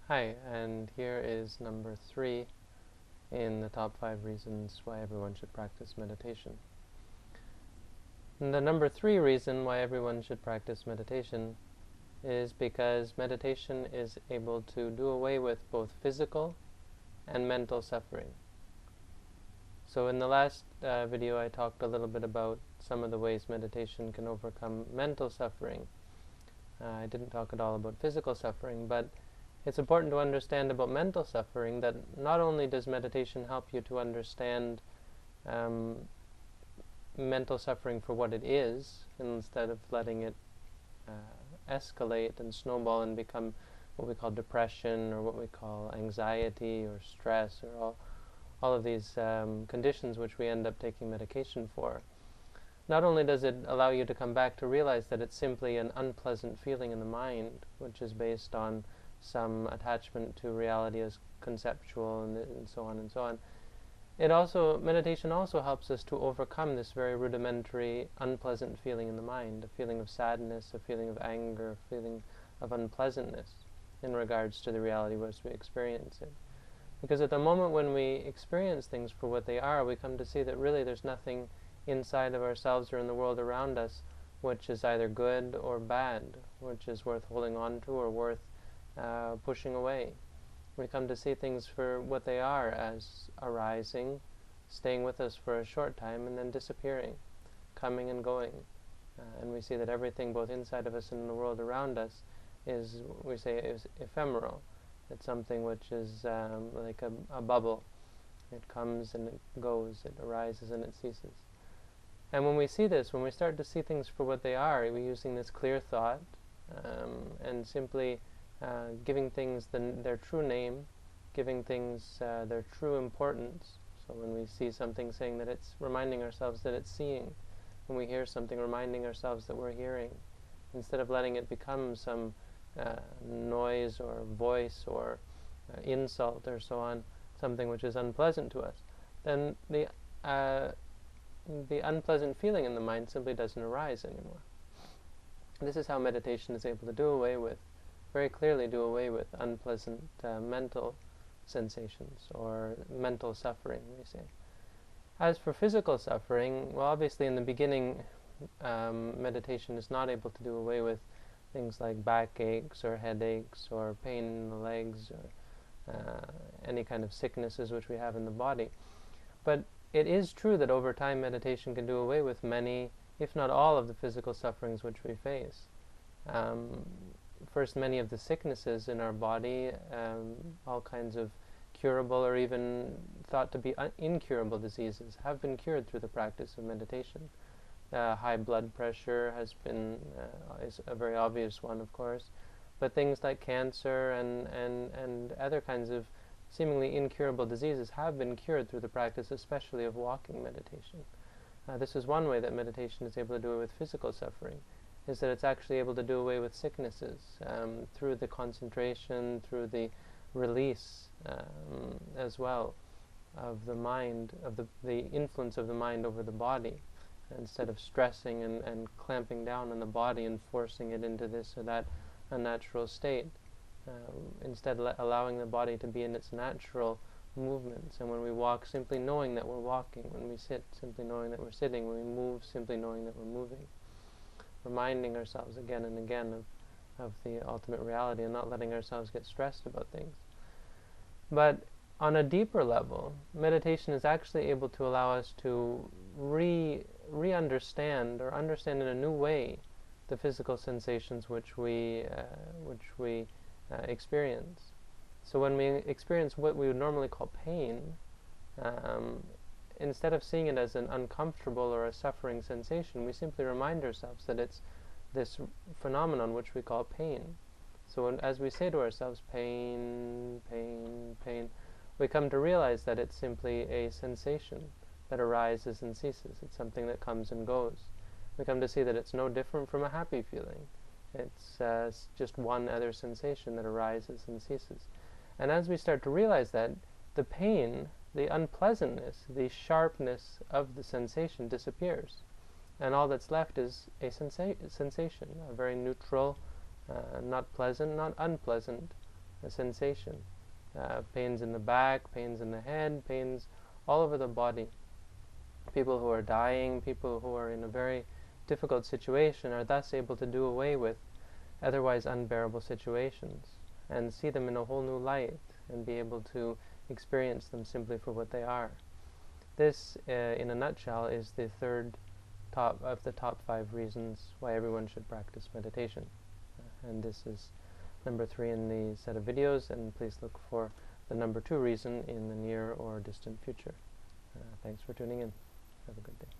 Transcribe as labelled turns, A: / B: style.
A: Hi, and here is number 3 in the top 5 reasons why everyone should practice meditation. And the number 3 reason why everyone should practice meditation is because meditation is able to do away with both physical and mental suffering. So in the last video I talked a little bit about some of the ways meditation can overcome mental suffering. I didn't talk at all about physical suffering, but it's important to understand about mental suffering that not only does meditation help you to understand mental suffering for what it is, instead of letting it escalate and snowball and become what we call depression or what we call anxiety or stress or all of these conditions which we end up taking medication for. Not only does it allow you to come back to realize that it's simply an unpleasant feeling in the mind, which is based on some attachment to reality as conceptual and so on and so on. Meditation also helps us to overcome this very rudimentary, unpleasant feeling in the mind, a feeling of sadness, a feeling of anger, a feeling of unpleasantness in regards to the reality as we experience it. Because at the moment when we experience things for what they are, we come to see that really there's nothing inside of ourselves or in the world around us which is either good or bad, which is worth holding on to or worth pushing away. We come to see things for what they are, as arising, staying with us for a short time, and then disappearing, coming and going. And we see that everything, both inside of us and in the world around us, is ephemeral. It's something which is like a bubble. It comes and it goes, it arises and it ceases. And when we see this, when we start to see things for what they are, we're using this clear thought and simply giving things their true name, giving things their true importance. So when we see something, saying that it's reminding ourselves that it's seeing. When we hear something, reminding ourselves that we're hearing. Instead of letting it become some noise or voice or insult or so on, something which is unpleasant to us, then the unpleasant feeling in the mind simply doesn't arise anymore. This is how meditation is able to very clearly do away with unpleasant mental sensations or mental suffering, we say. As for physical suffering, well, obviously in the beginning meditation is not able to do away with things like backaches or headaches or pain in the legs or any kind of sicknesses which we have in the body. But it is true that over time meditation can do away with many, if not all, of the physical sufferings which we face. First, many of the sicknesses in our body, all kinds of curable or even thought to be incurable diseases, have been cured through the practice of meditation. High blood pressure is a very obvious one, of course, but things like cancer and other kinds of seemingly incurable diseases have been cured through the practice, especially of walking meditation. This is one way that meditation is able to do away with physical suffering, is that it's actually able to do away with sicknesses through the concentration, through the release as well of the mind, of the influence of the mind over the body. Instead of stressing and clamping down on the body and forcing it into this or that unnatural state, instead allowing the body to be in its natural movements. And when we walk, simply knowing that we're walking. When we sit, simply knowing that we're sitting. When we move, simply knowing that we're moving. Reminding ourselves again and again of the ultimate reality and not letting ourselves get stressed about things. But on a deeper level, meditation is actually able to allow us to re-understand or understand in a new way the physical sensations which we experience. So when we experience what we would normally call pain, instead of seeing it as an uncomfortable or a suffering sensation, we simply remind ourselves that it's this phenomenon which we call pain. So as we say to ourselves, pain, pain, pain, we come to realize that it's simply a sensation that arises and ceases. It's something that comes and goes. We come to see that it's no different from a happy feeling. It's just one other sensation that arises and ceases. And as we start to realize that, the pain, the unpleasantness, the sharpness of the sensation disappears. And all that's left is a sensation, a very neutral, not pleasant, not unpleasant a sensation. Pains in the back, pains in the head, pains all over the body. People who are dying, people who are in a very difficult situation are thus able to do away with otherwise unbearable situations and see them in a whole new light and be able to experience them simply for what they are. This, in a nutshell, is the third of the top 5 reasons why everyone should practice meditation. And this is number 3 in the set of videos, and please look for the number 2 reason in the near or distant future. Thanks for tuning in. Have a good day.